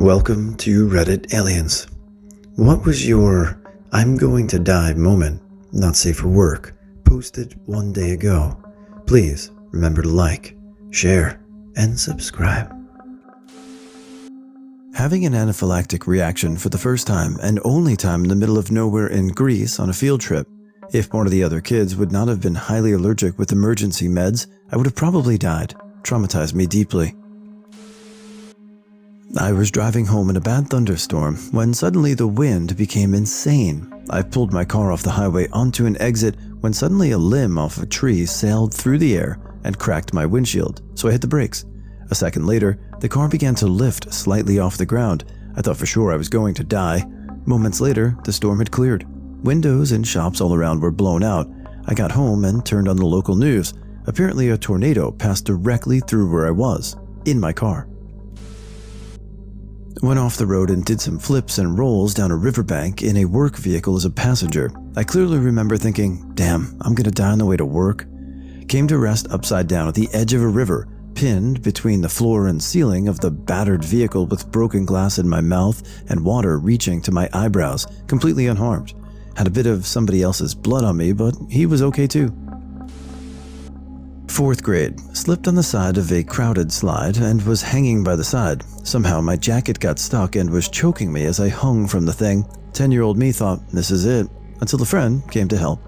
Welcome to Reddit Aliens. What was your "I'm going to die" moment, not safe for work, posted one day ago? Please remember to like, share, and subscribe. Having an anaphylactic reaction for the first time and only time in the middle of nowhere in Greece on a field trip. If one of the other kids would not have been highly allergic with emergency meds, I would have probably died. Traumatized me deeply. I was driving home in a bad thunderstorm when suddenly the wind became insane. I pulled my car off the highway onto an exit when suddenly a limb off a tree sailed through the air and cracked my windshield, so I hit the brakes. A second later, the car began to lift slightly off the ground. I thought for sure I was going to die. Moments later, the storm had cleared. Windows and shops all around were blown out. I got home and turned on the local news. Apparently a tornado passed directly through where I was, in my car. Went off the road and did some flips and rolls down a riverbank in a work vehicle as a passenger. I clearly remember thinking, damn, I'm gonna die on the way to work. Came to rest upside down at the edge of a river, pinned between the floor and ceiling of the battered vehicle with broken glass in my mouth and water reaching to my eyebrows, completely unharmed. Had a bit of somebody else's blood on me, but he was okay too. 4th grade, slipped on the side of a crowded slide and was hanging by the side. Somehow my jacket got stuck and was choking me as I hung from the thing. 10-year-old me thought, this is it, until a friend came to help.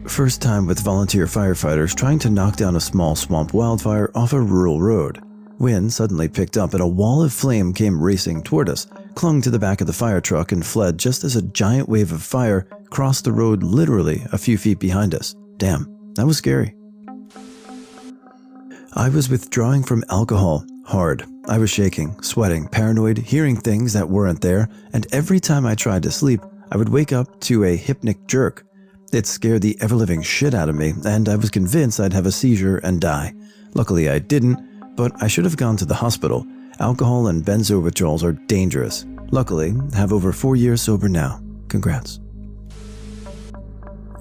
First time with volunteer firefighters trying to knock down a small swamp wildfire off a rural road. Wind suddenly picked up and a wall of flame came racing toward us, clung to the back of the fire truck and fled just as a giant wave of fire crossed the road literally a few feet behind us. Damn. That was scary. I was withdrawing from alcohol, hard. I was shaking, sweating, paranoid, hearing things that weren't there, and every time I tried to sleep, I would wake up to a hypnic jerk. It scared the ever-living shit out of me, and I was convinced I'd have a seizure and die. Luckily I didn't, but I should have gone to the hospital. Alcohol and benzo withdrawals are dangerous. Luckily, have over 4 years sober now. Congrats.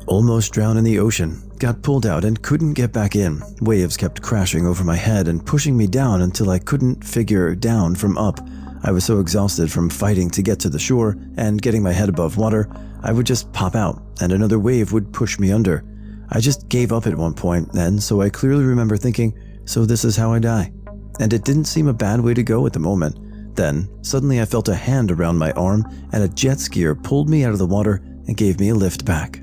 Almost drowned in the ocean. Got pulled out and couldn't get back in. Waves kept crashing over my head and pushing me down until I couldn't figure down from up. I was so exhausted from fighting to get to the shore and getting my head above water, I would just pop out and another wave would push me under. I just gave up at one point, and so I clearly remember thinking, so this is how I die. And it didn't seem a bad way to go at the moment. Then, suddenly I felt a hand around my arm and a jet skier pulled me out of the water and gave me a lift back.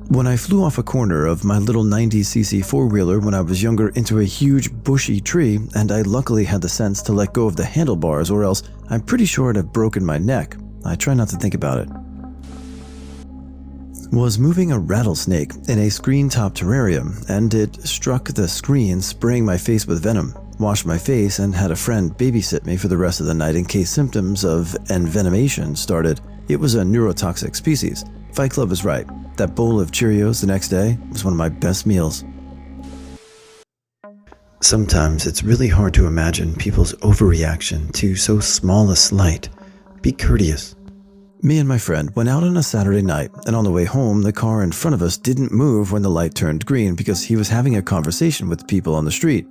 When I flew off a corner of my little 90cc four-wheeler when I was younger into a huge bushy tree, and I luckily had the sense to let go of the handlebars or else I'm pretty sure I'd have broken my neck. I try not to think about it. Was moving a rattlesnake in a screen-top terrarium, and it struck the screen, spraying my face with venom. Washed my face and had a friend babysit me for the rest of the night in case symptoms of envenomation started. It was a neurotoxic species. Fight Club was right. That bowl of Cheerios the next day was one of my best meals. Sometimes it's really hard to imagine people's overreaction to so small a slight. Be courteous. Me and my friend went out on a Saturday night, and on the way home, the car in front of us didn't move when the light turned green because he was having a conversation with people on the street.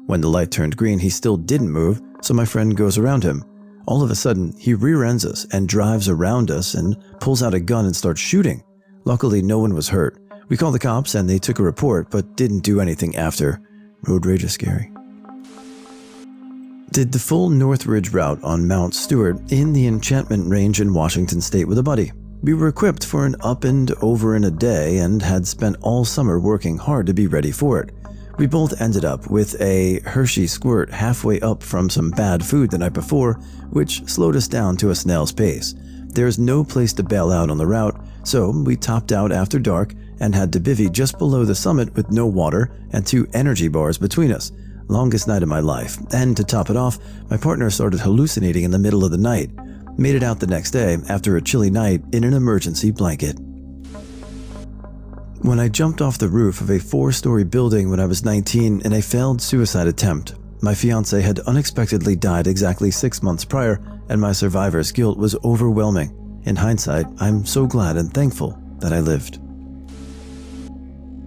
When the light turned green, he still didn't move, so my friend goes around him. All of a sudden, he rear-ends us and drives around us and pulls out a gun and starts shooting. Luckily, no one was hurt. We called the cops and they took a report, but didn't do anything after. Road rage is scary. Did the full Northridge route on Mount Stewart in the Enchantment Range in Washington State with a buddy. We were equipped for an up and over in a day and had spent all summer working hard to be ready for it. We both ended up with a Hershey squirt halfway up from some bad food the night before, which slowed us down to a snail's pace. There's no place to bail out on the route, so we topped out after dark and had to bivvy just below the summit with no water and 2 energy bars between us. Longest night of my life, and to top it off, my partner started hallucinating in the middle of the night. Made it out the next day after a chilly night in an emergency blanket. When I jumped off the roof of a 4-story building when I was 19 in a failed suicide attempt. My fiancé had unexpectedly died exactly 6 months prior, and my survivor's guilt was overwhelming. In hindsight, I'm so glad and thankful that I lived.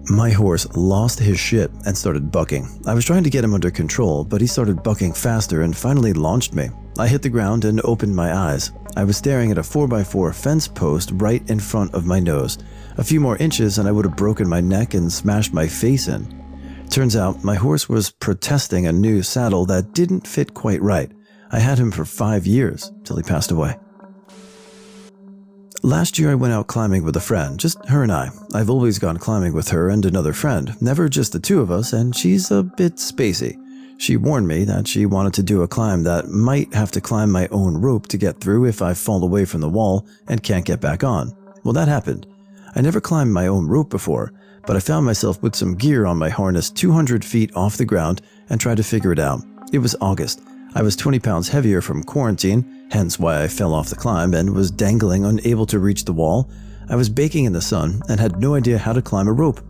My horse lost his shit and started bucking. I was trying to get him under control, but he started bucking faster and finally launched me. I hit the ground and opened my eyes. I was staring at a 4x4 fence post right in front of my nose. A few more inches and I would have broken my neck and smashed my face in. Turns out my horse was protesting a new saddle that didn't fit quite right. I had him for 5 years till he passed away. Last year I went out climbing with a friend, just her and I. I've always gone climbing with her and another friend, never just the two of us, and she's a bit spacey. She warned me that she wanted to do a climb that might have to climb my own rope to get through if I fall away from the wall and can't get back on. Well, that happened. I never climbed my own rope before, but I found myself with some gear on my harness 200 feet off the ground and tried to figure it out. It was August. I was 20 pounds heavier from quarantine, hence why I fell off the climb and was dangling unable to reach the wall. I was baking in the sun and had no idea how to climb a rope.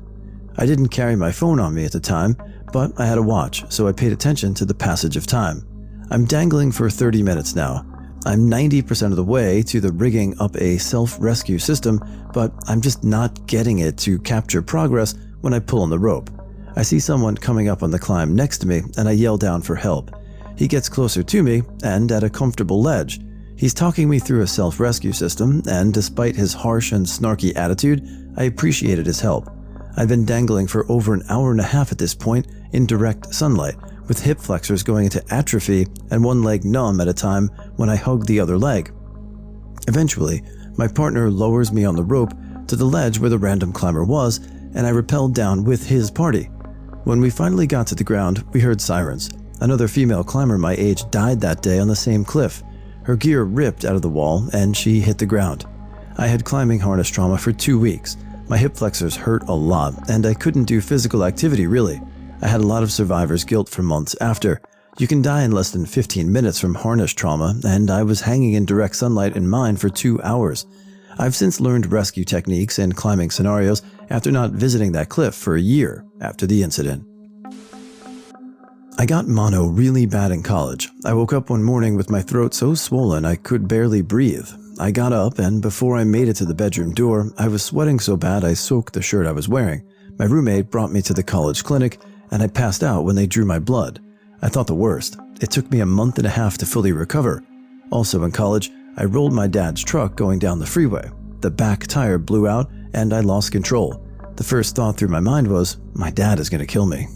I didn't carry my phone on me at the time, but I had a watch, so I paid attention to the passage of time. I'm dangling for 30 minutes now. I'm 90% of the way to the rigging up a self-rescue system, but I'm just not getting it to capture progress when I pull on the rope. I see someone coming up on the climb next to me and I yell down for help. He gets closer to me and at a comfortable ledge. He's talking me through a self-rescue system, and despite his harsh and snarky attitude, I appreciated his help. I've been dangling for over an hour and a half at this point in direct sunlight, with hip flexors going into atrophy and one leg numb at a time when I hug the other leg. Eventually, my partner lowers me on the rope to the ledge where the random climber was, and I rappelled down with his party. When we finally got to the ground, we heard sirens. Another female climber my age died that day on the same cliff. Her gear ripped out of the wall and she hit the ground. I had climbing harness trauma for 2 weeks. My hip flexors hurt a lot and I couldn't do physical activity really. I had a lot of survivor's guilt for months after. You can die in less than 15 minutes from harness trauma, and I was hanging in direct sunlight in mine for 2 hours. I've since learned rescue techniques and climbing scenarios after not visiting that cliff for a year after the incident. I got mono really bad in college. I woke up one morning with my throat so swollen I could barely breathe. I got up and before I made it to the bedroom door, I was sweating so bad I soaked the shirt I was wearing. My roommate brought me to the college clinic and I passed out when they drew my blood. I thought the worst. It took me a month and a half to fully recover. Also in college, I rolled my dad's truck going down the freeway. The back tire blew out and I lost control. The first thought through my mind was, my dad is going to kill me.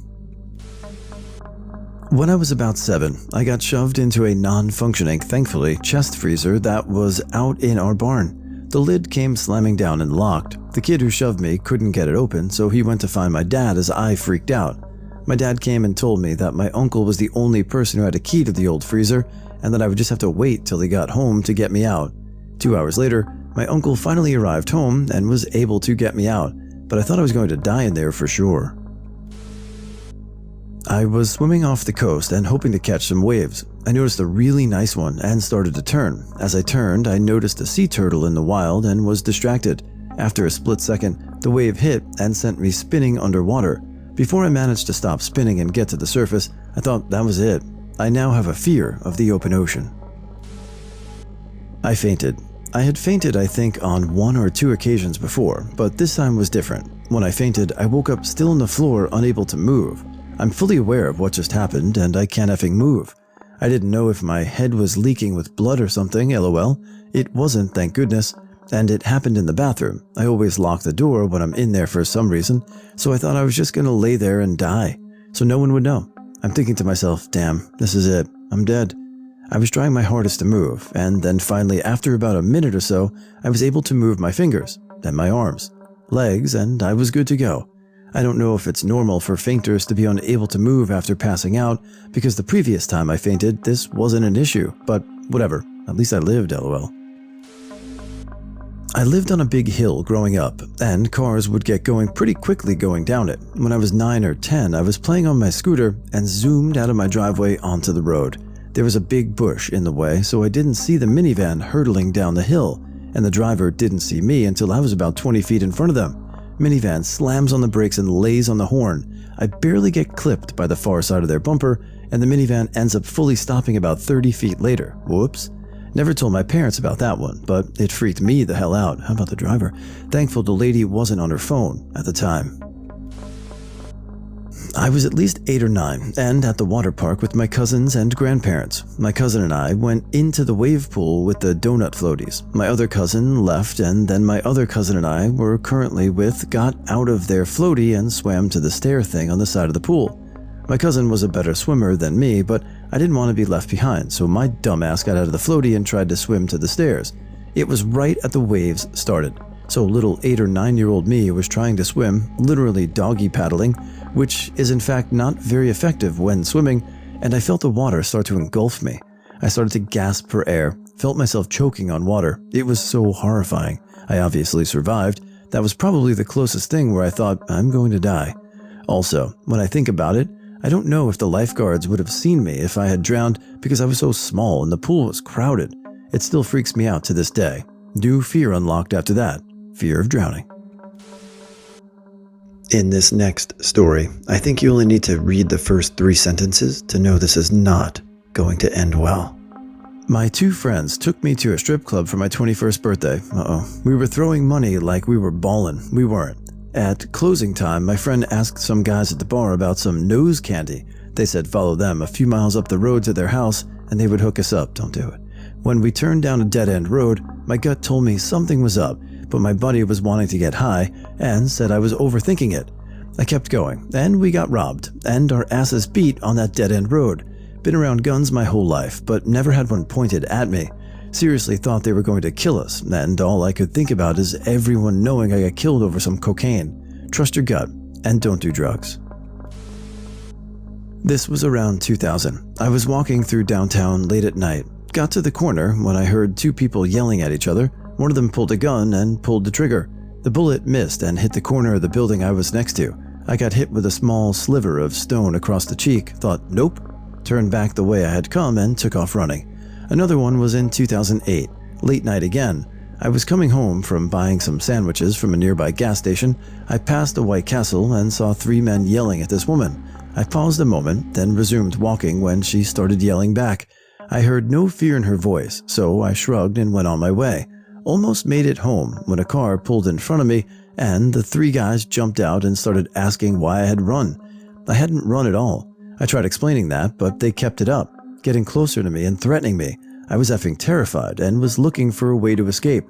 When I was about 7, I got shoved into a non-functioning, thankfully, chest freezer that was out in our barn. The lid came slamming down and locked. The kid who shoved me couldn't get it open, so he went to find my dad as I freaked out. My dad came and told me that my uncle was the only person who had a key to the old freezer and that I would just have to wait till he got home to get me out. 2 hours later, my uncle finally arrived home and was able to get me out, but I thought I was going to die in there for sure. I was swimming off the coast and hoping to catch some waves. I noticed a really nice one and started to turn. As I turned, I noticed a sea turtle in the wild and was distracted. After a split second, the wave hit and sent me spinning underwater. Before I managed to stop spinning and get to the surface, I thought that was it. I now have a fear of the open ocean. I fainted. I had fainted, I think, on 1 or 2 occasions before, but this time was different. When I fainted, I woke up still on the floor, unable to move. I'm fully aware of what just happened and I can't effing move. I didn't know if my head was leaking with blood or something, lol. It wasn't, thank goodness. And it happened in the bathroom. I always lock the door when I'm in there for some reason, so I thought I was just gonna lay there and die, so no one would know. I'm thinking to myself, damn, this is it. I'm dead. I was trying my hardest to move, and then finally, after about a minute or so, I was able to move my fingers, then my arms, legs, and I was good to go. I don't know if it's normal for fainters to be unable to move after passing out, because the previous time I fainted, this wasn't an issue, but whatever, at least I lived, lol. I lived on a big hill growing up, and cars would get going pretty quickly going down it. When I was 9 or 10, I was playing on my scooter and zoomed out of my driveway onto the road. There was a big bush in the way, so I didn't see the minivan hurtling down the hill, and the driver didn't see me until I was about 20 feet in front of them. Minivan slams on the brakes and lays on the horn. I barely get clipped by the far side of their bumper, and the minivan ends up fully stopping about 30 feet later. Whoops. Never told my parents about that one, but it freaked me the hell out. How about the driver? Thankful the lady wasn't on her phone at the time. I was at least 8 or 9 and at the water park with my cousins and grandparents. My cousin and I went into the wave pool with the donut floaties. My other cousin left, and then my other cousin and I were currently with got out of their floaty and swam to the stair thing on the side of the pool. My cousin was a better swimmer than me, but I didn't want to be left behind, so my dumbass got out of the floaty and tried to swim to the stairs. It was right at the waves started, so little 8 or 9-year-old me was trying to swim, literally doggy paddling, which is in fact not very effective when swimming, and I felt the water start to engulf me. I started to gasp for air, felt myself choking on water. It was so horrifying. I obviously survived. That was probably the closest thing where I thought, I'm going to die. Also, when I think about it, I don't know if the lifeguards would have seen me if I had drowned because I was so small and the pool was crowded. It still freaks me out to this day. New fear unlocked after that. Fear of drowning. In this next story, I think you only need to read the first 3 sentences to know this is not going to end well. My 2 friends took me to a strip club for my 21st birthday. We were throwing money like we were ballin'. We weren't. At closing time, my friend asked some guys at the bar about some nose candy. They said follow them a few miles up the road to their house and they would hook us up. Don't do it. When we turned down a dead-end road, my gut told me something was up, but my buddy was wanting to get high and said I was overthinking it. I kept going, and we got robbed, and our asses beat on that dead-end road. Been around guns my whole life, but never had one pointed at me. Seriously thought they were going to kill us, and all I could think about is everyone knowing I got killed over some cocaine. Trust your gut, and don't do drugs. This was around 2000. I was walking through downtown late at night. Got to the corner when I heard 2 people yelling at each other. One of them pulled a gun and pulled the trigger. The bullet missed and hit the corner of the building I was next to. I got hit with a small sliver of stone across the cheek, thought nope, turned back the way I had come and took off running. Another one was in 2008, late night again. I was coming home from buying some sandwiches from a nearby gas station. I passed a White Castle and saw 3 men yelling at this woman. I paused a moment, then resumed walking when she started yelling back. I heard no fear in her voice, so I shrugged and went on my way. Almost made it home when a car pulled in front of me and the 3 guys jumped out and started asking why I had run. I hadn't run at all. I tried explaining that, but they kept it up, getting closer to me and threatening me. I was effing terrified and was looking for a way to escape.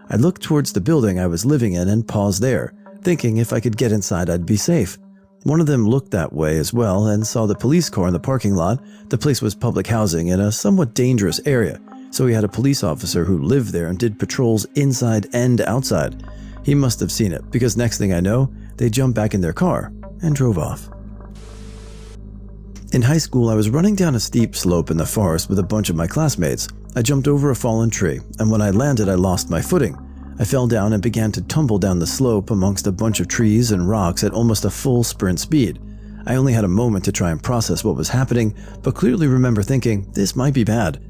I looked towards the building I was living in and paused there, thinking if I could get inside I'd be safe. One of them looked that way as well and saw the police car in the parking lot. The place was public housing in a somewhat dangerous area, so he had a police officer who lived there and did patrols inside and outside. He must have seen it, because next thing I know, they jumped back in their car and drove off. In high school, I was running down a steep slope in the forest with a bunch of my classmates. I jumped over a fallen tree, and when I landed, I lost my footing. I fell down and began to tumble down the slope amongst a bunch of trees and rocks at almost a full sprint speed. I only had a moment to try and process what was happening, but clearly remember thinking, this might be bad.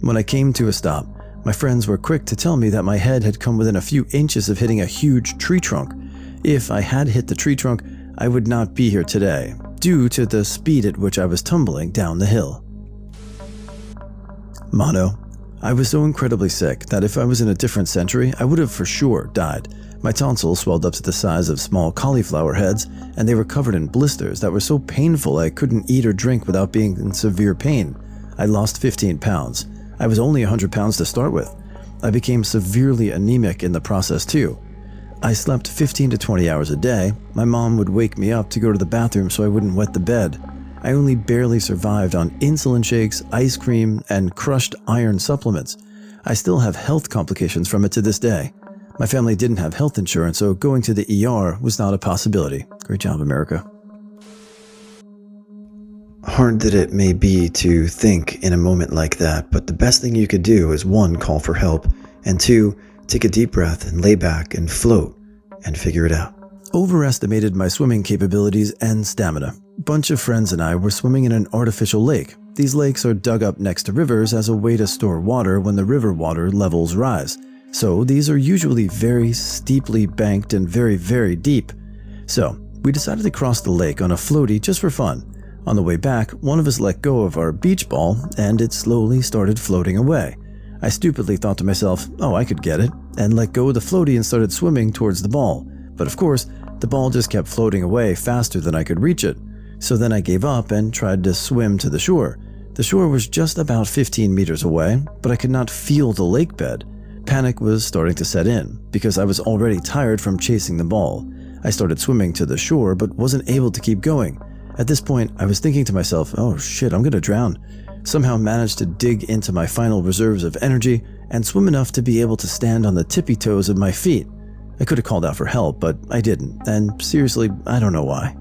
When I came to a stop, my friends were quick to tell me that my head had come within a few inches of hitting a huge tree trunk. If I had hit the tree trunk, I would not be here today, due to the speed at which I was tumbling down the hill. Mono. I was so incredibly sick that if I was in a different century, I would have for sure died. My tonsils swelled up to the size of small cauliflower heads, and they were covered in blisters that were so painful I couldn't eat or drink without being in severe pain. I lost 15 pounds. I was only 100 pounds to start with. I became severely anemic in the process too. I slept 15 to 20 hours a day. My mom would wake me up to go to the bathroom so I wouldn't wet the bed. I only barely survived on insulin shakes, ice cream, and crushed iron supplements. I still have health complications from it to this day. My family didn't have health insurance, so going to the ER was not a possibility. Great job, America. Hard that it may be to think in a moment like that, but the best thing you could do is 1, call for help, and 2, take a deep breath and lay back and float and figure it out. Overestimated my swimming capabilities and stamina. Bunch of friends and I were swimming in an artificial lake. These lakes are dug up next to rivers as a way to store water when the river water levels rise. So these are usually very steeply banked and very, very deep. So we decided to cross the lake on a floaty just for fun. On the way back, one of us let go of our beach ball and it slowly started floating away. I stupidly thought to myself, oh, I could get it, and let go of the floaty and started swimming towards the ball. But of course, the ball just kept floating away faster than I could reach it. So then I gave up and tried to swim to the shore. The shore was just about 15 meters away, but I could not feel the lake bed. Panic was starting to set in, because I was already tired from chasing the ball. I started swimming to the shore, but wasn't able to keep going. At this point, I was thinking to myself, oh shit, I'm gonna drown. Somehow managed to dig into my final reserves of energy and swim enough to be able to stand on the tippy toes of my feet. I could have called out for help, but I didn't, and seriously, I don't know why.